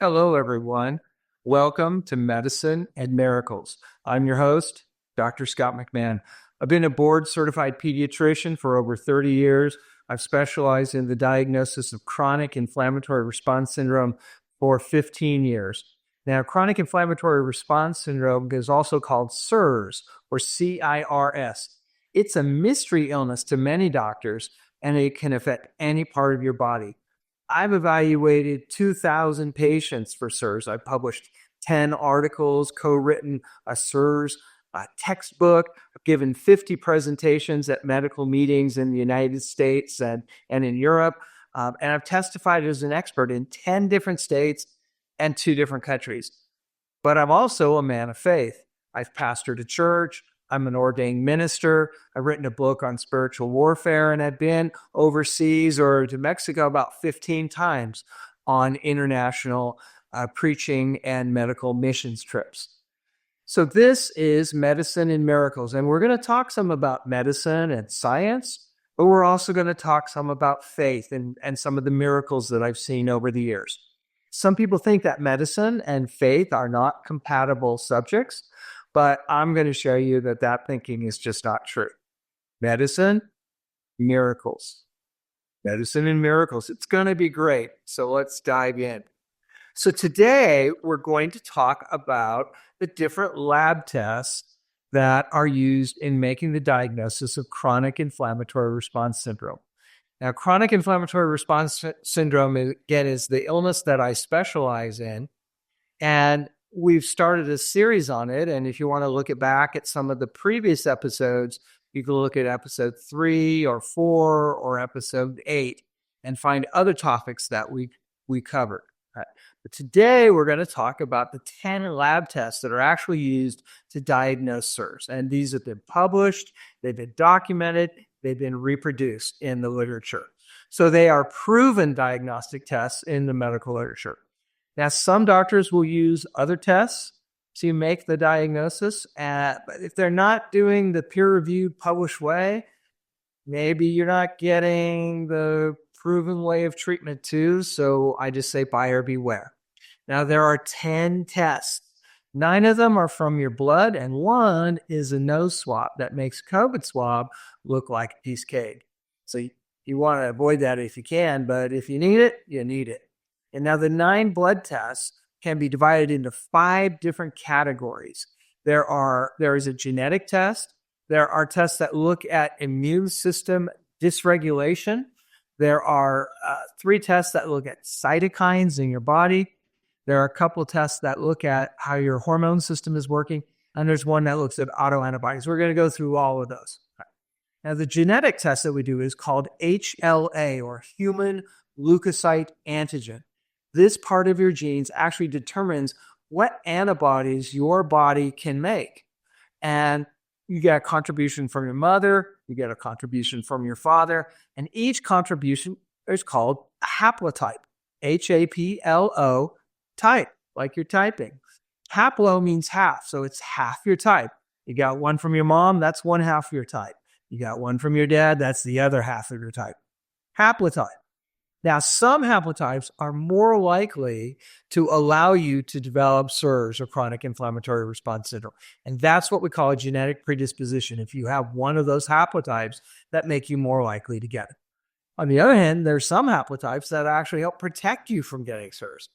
Hello, everyone. Welcome to Medicine and Miracles. I'm your host, Dr. Scott McMahon. I've been a board-certified pediatrician for over 30 years. I've specialized in the diagnosis of chronic inflammatory response syndrome for 15 years. Now, chronic inflammatory response syndrome is also called CIRS or CIRS. It's a mystery illness to many doctors, and it can affect any part of your body. I've evaluated 2,000 patients for CIRS. I've published 10 articles, co-written a CIRS textbook. I've given 50 presentations at medical meetings in the United States and in Europe. And I've testified as an expert in 10 different states and 2 different countries. But I'm also a man of faith. I've pastored a church. I'm an ordained minister. I've written a book on spiritual warfare, and I've been overseas or to Mexico about 15 times on international preaching and medical missions trips. So this is Medicine and Miracles, and we're going to talk some about medicine and science, but we're also going to talk some about faith and some of the miracles that I've seen over the years. Some people think that medicine and faith are not compatible subjects, but I'm going to show you that that thinking is just not true. Medicine, miracles. Medicine and miracles. It's going to be great. So let's dive in. So today we're going to talk about the different lab tests that are used in making the diagnosis of chronic inflammatory response syndrome. Now, chronic inflammatory response syndrome, again, is the illness that I specialize in. And we've started a series on it, and if you want to look back at some of the previous episodes, you can look at episode 3 or 4 or episode 8 and find other topics that we covered. But today, we're going to talk about the 10 lab tests that are actually used to diagnose CIRS. And these have been published, they've been documented, they've been reproduced in the literature. So they are proven diagnostic tests in the medical literature. Now, some doctors will use other tests to make the diagnosis. But if they're not doing the peer-reviewed, published way, maybe you're not getting the proven way of treatment too. So I just say buyer beware. Now, there are 10 tests. 9 of them are from your blood, and 1 is a nose swab that makes COVID swab look like a piece of cake. So you want to avoid that if you can, but if you need it, you need it. And now the 9 blood tests can be divided into 5 different categories. There is a genetic test. There are tests that look at immune system dysregulation. There are 3 tests that look at cytokines in your body. There are a couple of tests that look at how your hormone system is working. And there's one that looks at autoantibodies. We're going to go through all of those. Now, the genetic test that we do is called HLA, or human leukocyte antigen. This part of your genes actually determines what antibodies your body can make. And you get a contribution from your mother, you get a contribution from your father, and each contribution is called a haplotype, HAPLO type, like you're typing. Haplo means half, so it's half your type. You got one from your mom, that's one half of your type. You got one from your dad, that's the other half of your type. Haplotype. Now, some haplotypes are more likely to allow you to develop CIRS, or chronic inflammatory response syndrome. And that's what we call a genetic predisposition. If you have one of those haplotypes, that make you more likely to get it. On the other hand, there's some haplotypes that actually help protect you from getting CIRS.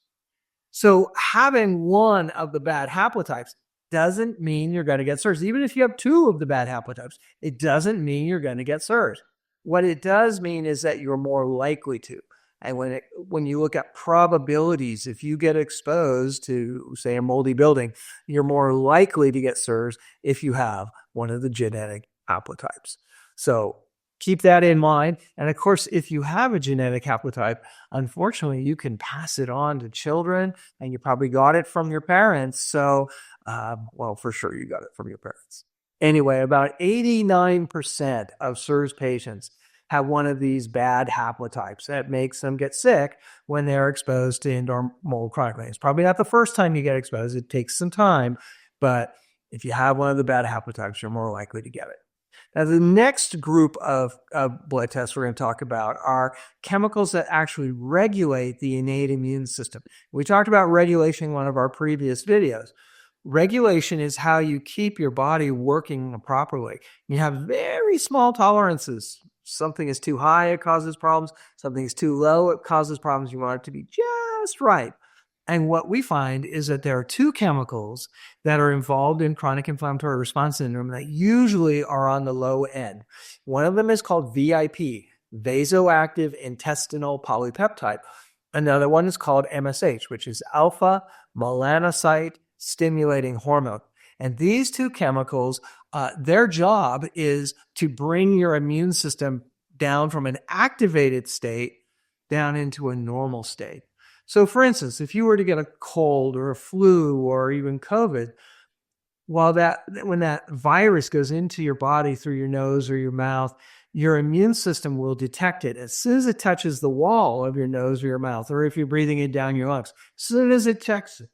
So having one of the bad haplotypes doesn't mean you're going to get CIRS. Even if you have 2 of the bad haplotypes, it doesn't mean you're going to get CIRS. What it does mean is that you're more likely to. And when you look at probabilities, if you get exposed to, say, a moldy building, you're more likely to get CIRS if you have one of the genetic haplotypes. So keep that in mind. And of course, if you have a genetic haplotype, unfortunately, you can pass it on to children, and you probably got it from your parents. So, for sure you got it from your parents. Anyway, about 89% of CIRS patients have one of these bad haplotypes that makes them get sick when they're exposed to indoor mold chronically. It's probably not the first time you get exposed. It takes some time, but if you have one of the bad haplotypes, you're more likely to get it. Now, the next group of blood tests we're going to talk about are chemicals that actually regulate the innate immune system. We talked about regulation in one of our previous videos. Regulation is how you keep your body working properly. You have very small tolerances. Something is too high, it causes problems. Something is too low, it causes problems. You want it to be just right. And what we find is that there are two chemicals that are involved in chronic inflammatory response syndrome that usually are on the low end. One of them is called VIP, vasoactive intestinal polypeptide. Another one is called MSH, which is alpha melanocyte stimulating hormone. And these two chemicals, their job is to bring your immune system down from an activated state down into a normal state. So for instance, if you were to get a cold or a flu or even COVID, when that virus goes into your body through your nose or your mouth, your immune system will detect it as soon as it touches the wall of your nose or your mouth, or if you're breathing it down your lungs. As soon as it checks it,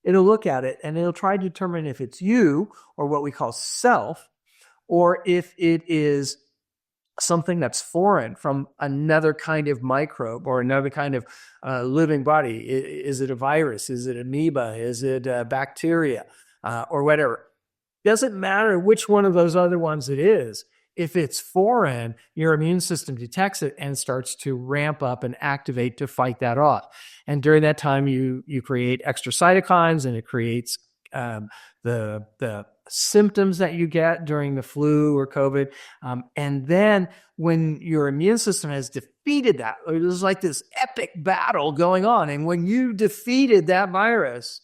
it'll look at it and it'll try to determine if it's you, or what we call self, or if it is something that's foreign from another kind of microbe or another kind of living body. Is it a virus? Is it amoeba? Is it bacteria? Or whatever. Doesn't matter which one of those other ones it is. If it's foreign, your immune system detects it and starts to ramp up and activate to fight that off. And during that time, you create extra cytokines, and it creates the symptoms that you get during the flu or COVID. And then when your immune system has defeated that, there's like this epic battle going on. And when you defeated that virus,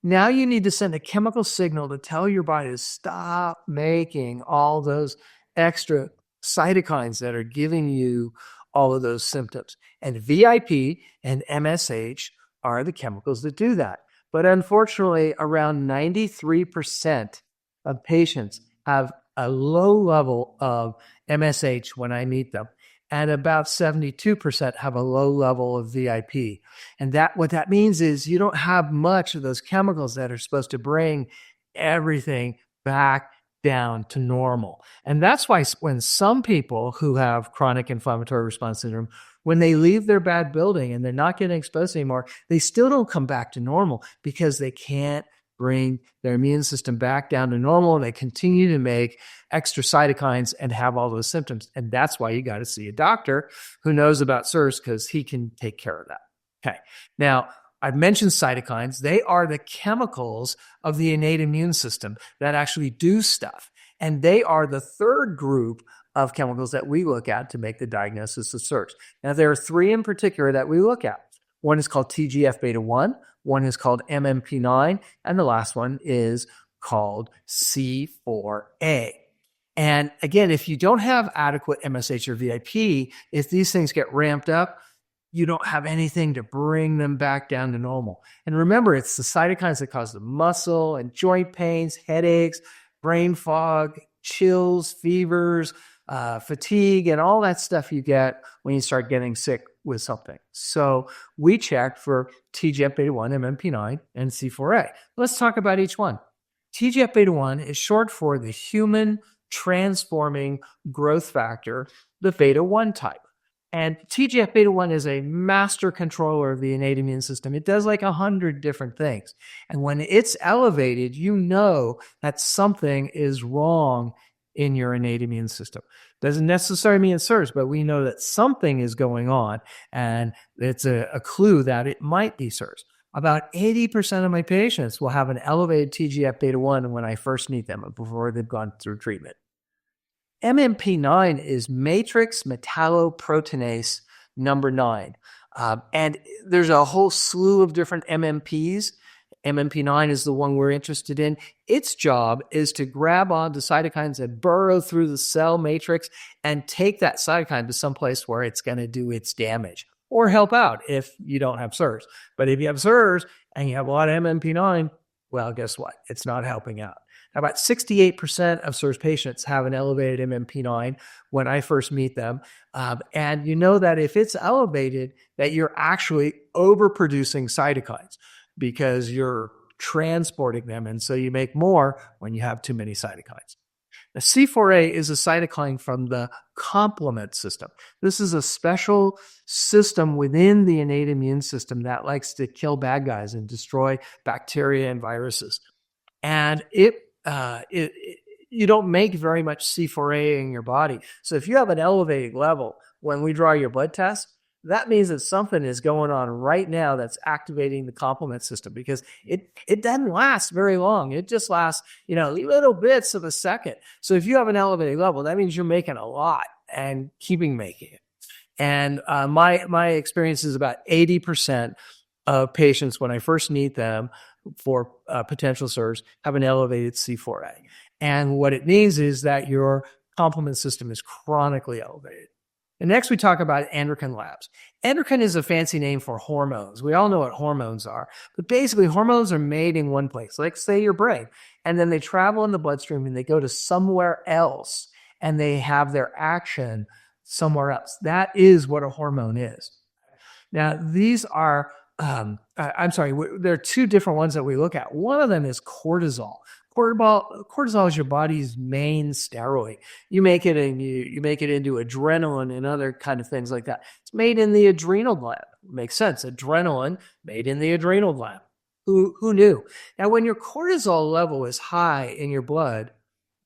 now you need to send a chemical signal to tell your body to stop making all those extra cytokines that are giving you all of those symptoms. And VIP and MSH are the chemicals that do that. But unfortunately, around 93% of patients have a low level of MSH when I meet them, and about 72% have a low level of VIP. And what that means is you don't have much of those chemicals that are supposed to bring everything back down to normal. And that's why when some people who have chronic inflammatory response syndrome, when they leave their bad building and they're not getting exposed anymore, they still don't come back to normal because they can't bring their immune system back down to normal, and they continue to make extra cytokines and have all those symptoms. And that's why you got to see a doctor who knows about CIRS, because he can take care of that. Okay. Now, I've mentioned cytokines. They are the chemicals of the innate immune system that actually do stuff. And they are the third group of chemicals that we look at to make the diagnosis of CIRS. Now, there are three in particular that we look at. One is called TGF-beta1, one is called MMP9, and the last one is called C4A. And again, if you don't have adequate MSH or VIP, if these things get ramped up, you don't have anything to bring them back down to normal. And remember, it's the cytokines that cause the muscle and joint pains, headaches, brain fog, chills, fevers, fatigue, and all that stuff you get when you start getting sick with something. So we checked for TGF-beta1, MMP9, and C4A. Let's talk about each one. TGF-beta1 is short for the human transforming growth factor, the beta-1 type. And TGF-beta1 is a master controller of the innate immune system. It does like 100 different things. And when it's elevated, you know that something is wrong in your innate immune system. Doesn't necessarily mean it's CIRS, but we know that something is going on, and it's a clue that it might be CIRS. About 80% of my patients will have an elevated TGF-beta1 when I first meet them, before they've gone through treatment. MMP9 is matrix metalloproteinase number 9. And there's a whole slew of different MMPs. MMP9 is the one we're interested in. Its job is to grab onto cytokines that burrow through the cell matrix and take that cytokine to someplace where it's going to do its damage or help out if you don't have CIRS. But if you have CIRS and you have a lot of MMP9, well, guess what? It's not helping out. About 68% of CIRS patients have an elevated MMP9 when I first meet them. And you know that if it's elevated, that you're actually overproducing cytokines because you're transporting them. And so you make more when you have too many cytokines. The C4A is a cytokine from the complement system. This is a special system within the innate immune system that likes to kill bad guys and destroy bacteria and viruses. And you don't make very much C4A in your body. So if you have an elevated level when we draw your blood test, that means that something is going on right now that's activating the complement system, because it doesn't last very long. It just lasts, little bits of a second. So if you have an elevated level, that means you're making a lot and keeping making it. And my experience is about 80% of patients, when I first meet them for potential CIRS, have an elevated C4A. And what it means is that your complement system is chronically elevated. And next we talk about endocrine labs. Endocrine is a fancy name for hormones. We all know what hormones are, but basically hormones are made in one place, like say your brain, and then they travel in the bloodstream and they go to somewhere else and they have their action somewhere else. That is what a hormone is. Now, these are, there are two different ones that we look at. One of them is cortisol. Cortisol is your body's main steroid. You make it into adrenaline and other kind of things like that. It's made in the adrenal gland. Makes sense. Adrenaline made in the adrenal gland. Who knew? Now, when your cortisol level is high in your blood,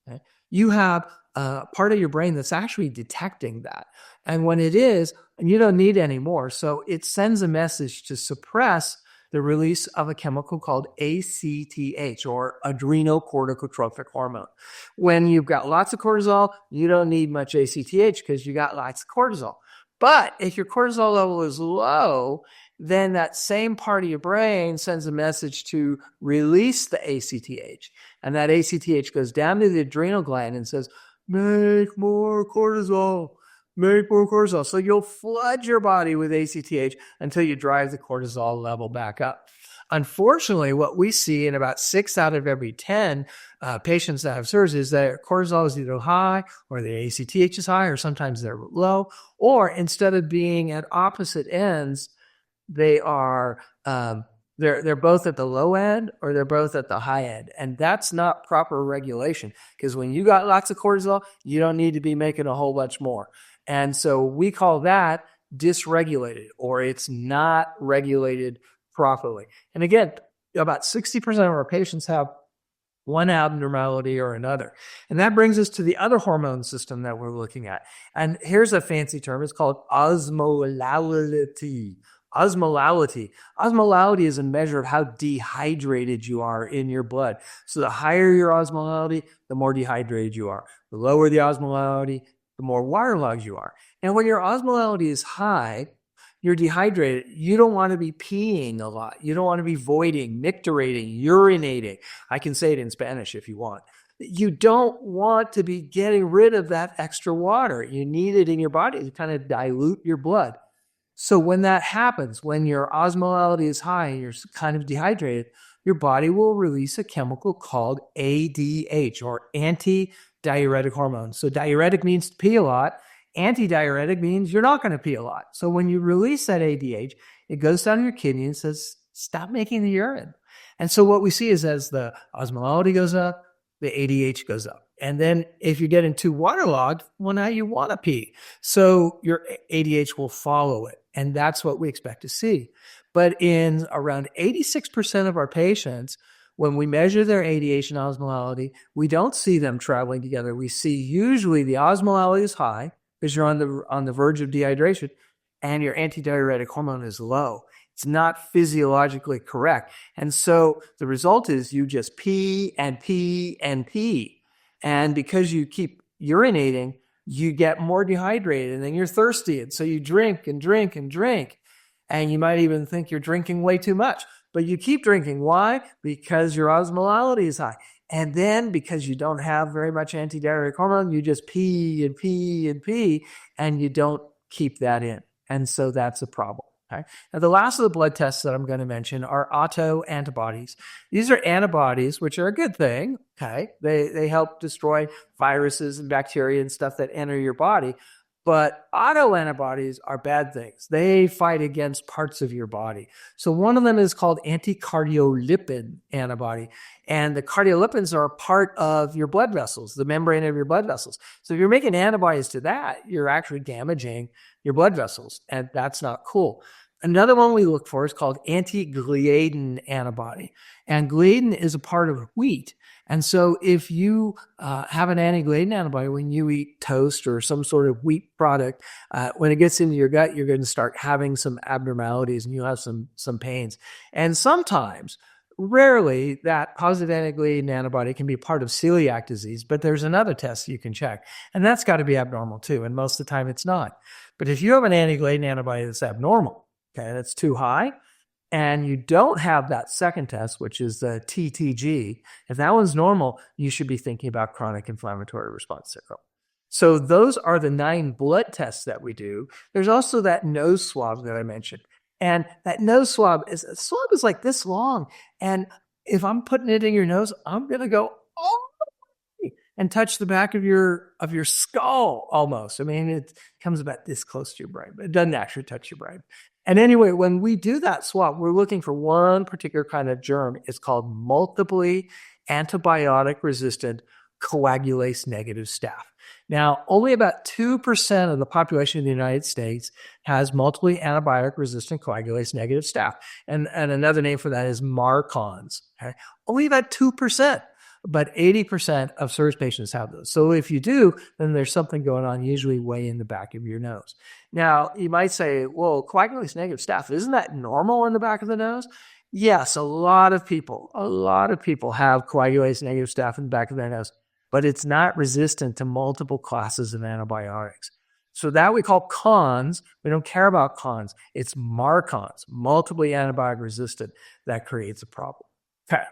okay, you have a part of your brain that's actually detecting that. And when it is, you don't need any more. So it sends a message to suppress the release of a chemical called ACTH, or adrenocorticotropic hormone. When you've got lots of cortisol, you don't need much ACTH because you got lots of cortisol. But if your cortisol level is low, then that same part of your brain sends a message to release the ACTH. And that ACTH goes down to the adrenal gland and says, make more cortisol. Make more cortisol. So you'll flood your body with ACTH until you drive the cortisol level back up. Unfortunately, what we see in about 6 out of every 10 patients that have CIRS is that cortisol is either high or the ACTH is high, or sometimes they're low, or instead of being at opposite ends, they are they're both at the low end or they're both at the high end. And that's not proper regulation, because when you got lots of cortisol, you don't need to be making a whole bunch more. And so we call that dysregulated, or it's not regulated properly. And again, about 60% of our patients have one abnormality or another. And that brings us to the other hormone system that we're looking at. And here's a fancy term. It's called osmolality. Osmolality. Osmolality is a measure of how dehydrated you are in your blood. So the higher your osmolality, the more dehydrated you are. The lower the osmolality, the more waterlogged you are. And when your osmolality is high, you're dehydrated. You don't want to be peeing a lot. You don't want to be voiding, micturating, urinating. I can say it in Spanish if you want. You don't want to be getting rid of that extra water. You need it in your body to kind of dilute your blood. So when that happens, when your osmolality is high and you're kind of dehydrated, your body will release a chemical called ADH, or anti-diuretic hormone. So diuretic means to pee a lot. Anti-diuretic means you're not going to pee a lot. So when you release that ADH, it goes down your kidney and says, stop making the urine. And so what we see is as the osmolality goes up, the ADH goes up. And then if you're getting too waterlogged, well, now you want to pee. So your ADH will follow it. And that's what we expect to see. But in around 86% of our patients, when we measure their ADH and osmolality, we don't see them traveling together. We see usually the osmolality is high because you're on the verge of dehydration, and your antidiuretic hormone is low. It's not physiologically correct. And so the result is you just pee and pee and pee. And because you keep urinating, you get more dehydrated, and then you're thirsty. And so you drink and drink and drink. And you might even think you're drinking way too much. But you keep drinking. Why? Because your osmolality is high. And then because you don't have very much antidiuretic hormone, you just pee and pee and pee, and you don't keep that in. And so that's a problem. Okay? Now, the last of the blood tests that I'm going to mention are autoantibodies. These are antibodies, which are a good thing. Okay? They help destroy viruses and bacteria and stuff that enter your body. But autoantibodies are bad things. They fight against parts of your body. So one of them is called anticardiolipin antibody. And the cardiolipins are a part of your blood vessels, the membrane of your blood vessels. So if you're making antibodies to that, you're actually damaging your blood vessels, and that's not cool. Another one we look for is called anti-gliadin antibody. And gliadin is a part of wheat. And so if you have an anti-gliadin antibody when you eat toast or some sort of wheat product, when it gets into your gut, you're going to start having some abnormalities and you'll have some pains. And sometimes, rarely, that positive anti-gliadin antibody can be part of celiac disease, but there's another test you can check. And that's got to be abnormal too. And most of the time it's not. But if you have an anti-gliadin antibody that's abnormal, okay, that's too high, and you don't have that second test, which is the TTG, if that one's normal, you should be thinking about chronic inflammatory response syndrome. So those are the 9 blood tests that we do. There's also that nose swab that I mentioned. And that nose swab is like this long. And if I'm putting it in your nose, I'm going to go, oh, and touch the back of your skull almost. I mean, it comes about this close to your brain, but it doesn't actually touch your brain. And anyway, when we do that swab, we're looking for one particular kind of germ. It's called multiply antibiotic-resistant coagulase negative staph. Now, only about 2% of the population of the United States has multiply antibiotic-resistant coagulase negative staph. And another name for that is MARCoNS. Okay? Only about 2%. But 80% of CIRS patients have those. So if you do, then there's something going on, usually way in the back of your nose. Now, you might say, well, coagulase negative staph, isn't that normal in the back of the nose? Yes, a lot of people have coagulase negative staph in the back of their nose, but it's not resistant to multiple classes of antibiotics. So that we call CONS. We don't care about CONS. It's MARCoNS, multiply antibiotic resistant, that creates a problem. Okay.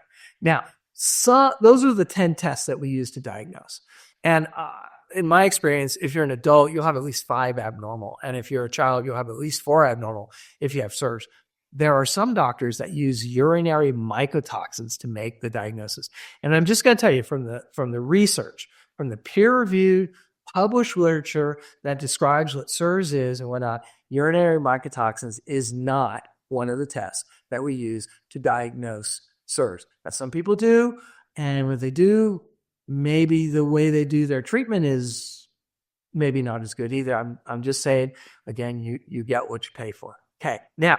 Now, so those are the 10 tests that we use to diagnose. And in my experience, if you're an adult, you'll have at least 5 abnormal. And if you're a child, you'll have at least 4 abnormal if you have CIRS. There are some doctors that use urinary mycotoxins to make the diagnosis. And I'm just going to tell you from the research, from the peer-reviewed, published literature that describes what CIRS is and whatnot, urinary mycotoxins is not one of the tests that we use to diagnose CIRS. Now, some people do, and when they do, maybe the way they do their treatment is maybe not as good either. I'm just saying, again, you get what you pay for. Okay, now,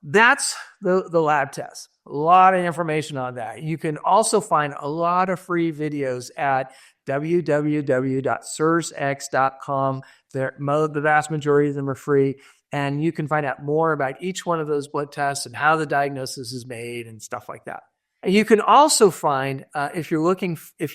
that's the lab test. A lot of information on that. You can also find a lot of free videos at www.cirsx.com. The vast majority of them are free. And you can find out more about each one of those blood tests and how the diagnosis is made and stuff like that. And you can also find, if you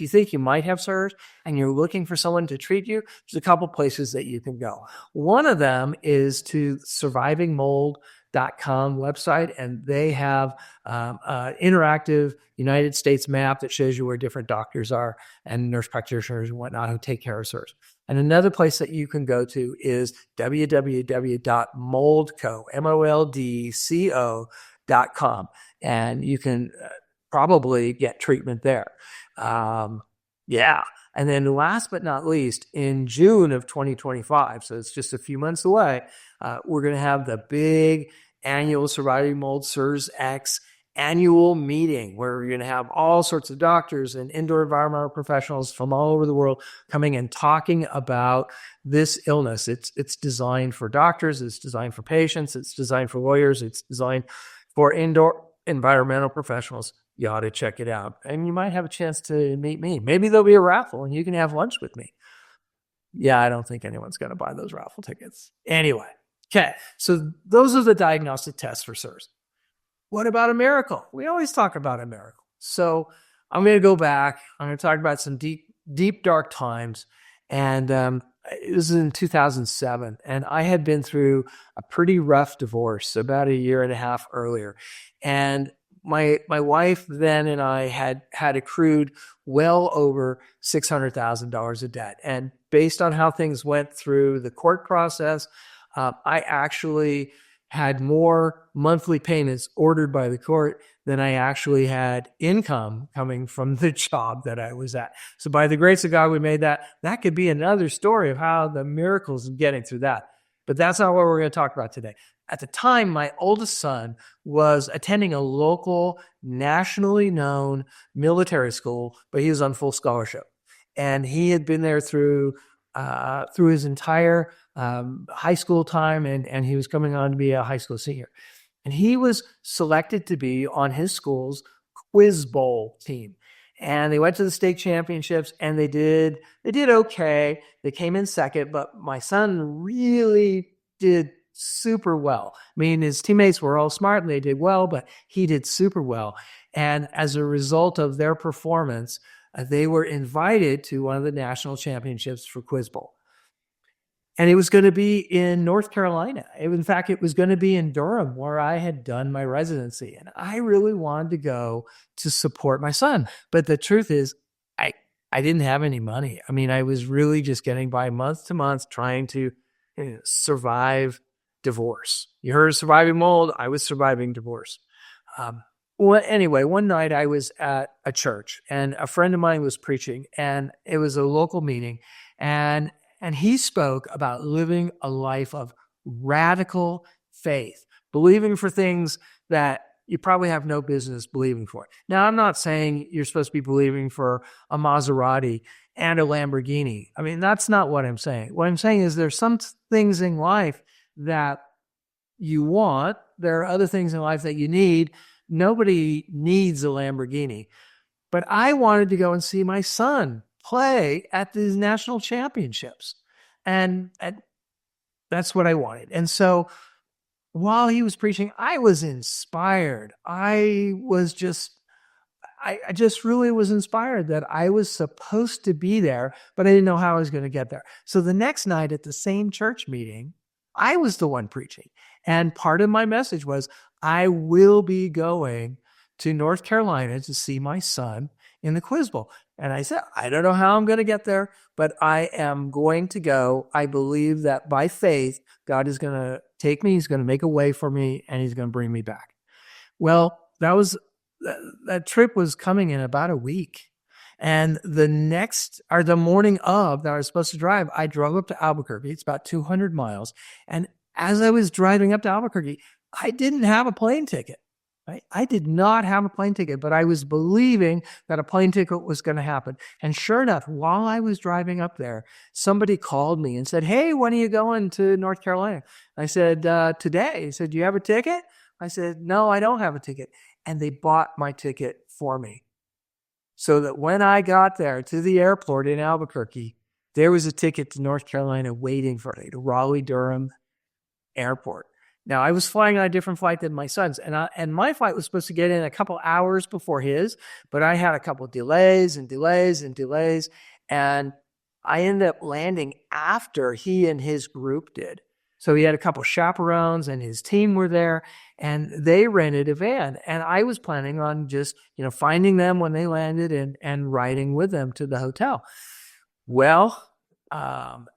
think you might have CIRS and you're looking for someone to treat you, there's a couple places that you can go. One of them is to survivingmold.com website, and they have an interactive United States map that shows you where different doctors are and nurse practitioners and whatnot who take care of CIRS. And another place that you can go to is www.moldco.com, and you can probably get treatment there. And then last but not least, in June of 2025, so it's just a few months away, we're going to have the big annual Surviving Mold CIRS X annual meeting where we're going to have all sorts of doctors and indoor environmental professionals from all over the world coming and talking about this illness. It's designed for doctors, it's designed for patients, it's designed for lawyers, it's designed for indoor environmental professionals. You ought to check it out. And you might have a chance to meet me. Maybe there'll be a raffle and you can have lunch with me. Yeah, I don't think anyone's going to buy those raffle tickets. Anyway, okay, so those are the diagnostic tests for CIRS. What about a miracle? We always talk about a miracle. So I'm going to go back. I'm going to talk about some deep, dark times. And it was in 2007. And I had been through a pretty rough divorce about a year and a half earlier. And my wife then and I had accrued well over $600,000 of debt. And based on how things went through the court process, I actually had more monthly payments ordered by the court than I actually had income coming from the job that I was at. So by the grace of God, we made that. That could be another story of how the miracles of getting through that. But that's not what we're going to talk about today. At the time, my oldest son was attending a local, nationally known military school, but he was on full scholarship. And he had been there through his entire high school time, and he was coming on to be a high school senior. And he was selected to be on his school's quiz bowl team. And they went to the state championships, and they did okay. They came in second, but my son really did super well. I mean, his teammates were all smart and they did well, but he did super well. And as a result of their performance, they were invited to one of the national championships for Quiz Bowl. And it was going to be in North Carolina. In fact, it was going to be in Durham, where I had done my residency. And I really wanted to go to support my son. But the truth is, I didn't have any money. I mean, I was really just getting by month to month trying to survive divorce. You heard of surviving mold. I was surviving divorce. Well, anyway, one night I was at a church and a friend of mine was preaching, and it was a local meeting, and he spoke about living a life of radical faith, believing for things that you probably have no business believing for. Now, I'm not saying you're supposed to be believing for a Maserati and a Lamborghini. I mean, that's not what I'm saying. What I'm saying is there's some things in life that you want. There are other things in life that you need. Nobody needs a Lamborghini. But I wanted to go and see my son play at these national championships. And that's what I wanted. And so while he was preaching, I was inspired. I just really was inspired that I was supposed to be there, but I didn't know how I was going to get there. So the next night at the same church meeting, I was the one preaching. And part of my message was, I will be going to North Carolina to see my son in the Quiz Bowl. And I said, I don't know how I'm going to get there, but I am going to go. I believe that by faith, God is going to take me, he's going to make a way for me, and he's going to bring me back. Well, that trip was coming in about a week. And the morning of that I was supposed to drive, I drove up to Albuquerque. It's about 200 miles. And as I was driving up to Albuquerque, I didn't have a plane ticket. Right? I did not have a plane ticket, but I was believing that a plane ticket was going to happen. And sure enough, while I was driving up there, somebody called me and said, hey, when are you going to North Carolina? I said, today. He said, do you have a ticket? I said, no, I don't have a ticket. And they bought my ticket for me. So that when I got there to the airport in Albuquerque, there was a ticket to North Carolina waiting for me, to Raleigh-Durham Airport. Now, I was flying on a different flight than my son's, and my flight was supposed to get in a couple hours before his, but I had a couple delays, and I ended up landing after he and his group did. So he had a couple chaperones, and his team were there, and they rented a van, and I was planning on just, finding them when they landed and riding with them to the hotel. Well,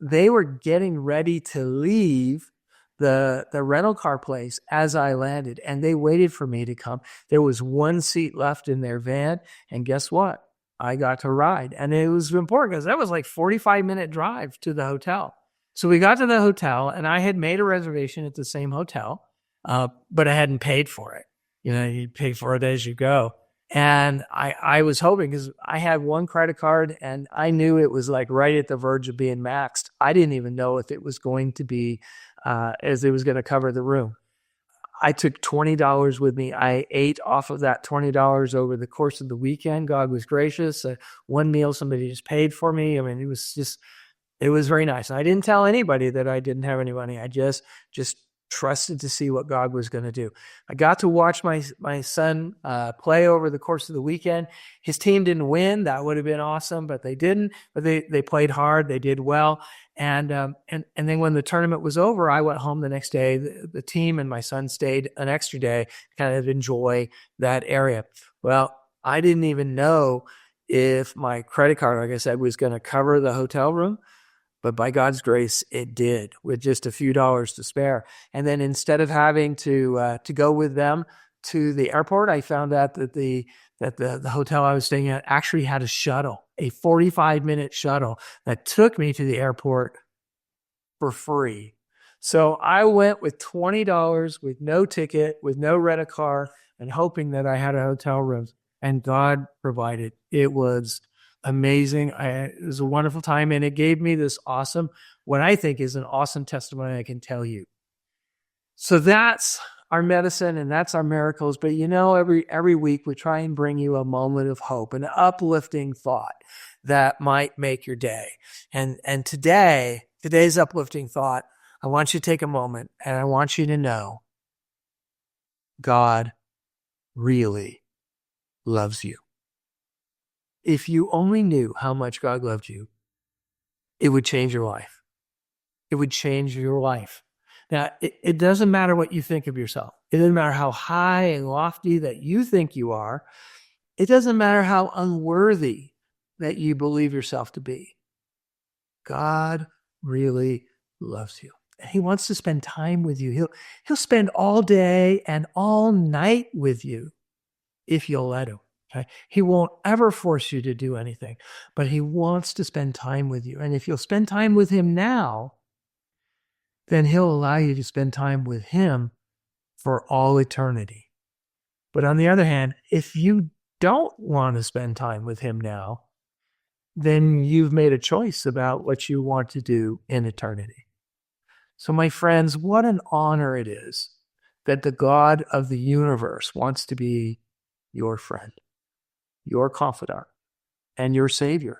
they were getting ready to leave the rental car place as I landed, and they waited for me to come. There was one seat left in their van, and guess what? I got to ride. And it was important because that was like 45-minute drive to the hotel. So we got to the hotel, and I had made a reservation at the same hotel, but I hadn't paid for it. You pay for it as you go. And I was hoping, because I had one credit card and I knew it was like right at the verge of being maxed. I didn't even know if it was going to be, as it was going to cover the room. I took $20 with me. I ate off of that $20 over the course of the weekend. God was gracious. One meal somebody just paid for me. I mean, it was very nice. And I didn't tell anybody that I didn't have any money. I just trusted to see what God was going to do. I got to watch my son play over the course of the weekend. His team didn't win. That would have been awesome, but they didn't. But they played hard. They did well. And then when the tournament was over, I went home the next day. The team and my son stayed an extra day to kind of enjoy that area. Well, I didn't even know if my credit card, like I said, was going to cover the hotel room. But by God's grace, it did, with just a few dollars to spare. And then instead of having to go with them to the airport, I found out that the hotel I was staying at actually had a shuttle, a 45-minute shuttle that took me to the airport for free. So I went with $20, with no ticket, with no rent a car, and hoping that I had a hotel room. And God provided. It was amazing. It was a wonderful time, and it gave me this awesome, what I think is an awesome testimony I can tell you. So that's our medicine and that's our miracles. But every week we try and bring you a moment of hope, an uplifting thought that might make your day. And today's uplifting thought, I want you to take a moment and I want you to know God really loves you. If you only knew how much God loved you, it would change your life. It would change your life. Now, it doesn't matter what you think of yourself. It doesn't matter how high and lofty that you think you are. It doesn't matter how unworthy that you believe yourself to be. God really loves you. He wants to spend time with you. He'll spend all day and all night with you if you'll let him. Okay? He won't ever force you to do anything, but he wants to spend time with you. And if you'll spend time with him now, then he'll allow you to spend time with him for all eternity. But on the other hand, if you don't want to spend time with him now, then you've made a choice about what you want to do in eternity. So my friends, what an honor it is that the God of the universe wants to be your friend, your confidant, and your Savior.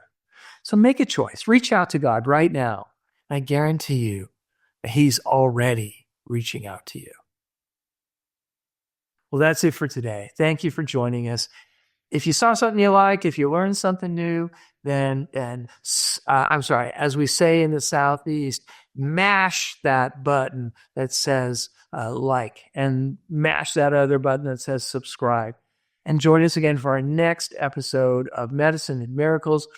So make a choice. Reach out to God right now. I guarantee you that he's already reaching out to you. Well, that's it for today. Thank you for joining us. If you saw something you like, if you learned something new, then, as we say in the Southeast, mash that button that says like, and mash that other button that says subscribe. And join us again for our next episode of Medicine and Miracles,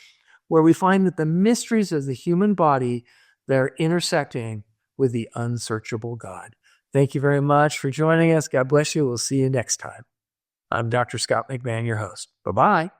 where we find that the mysteries of the human body, they're intersecting with the unsearchable God. Thank you very much for joining us. God bless you. We'll see you next time. I'm Dr. Scott McMahon, your host. Bye-bye.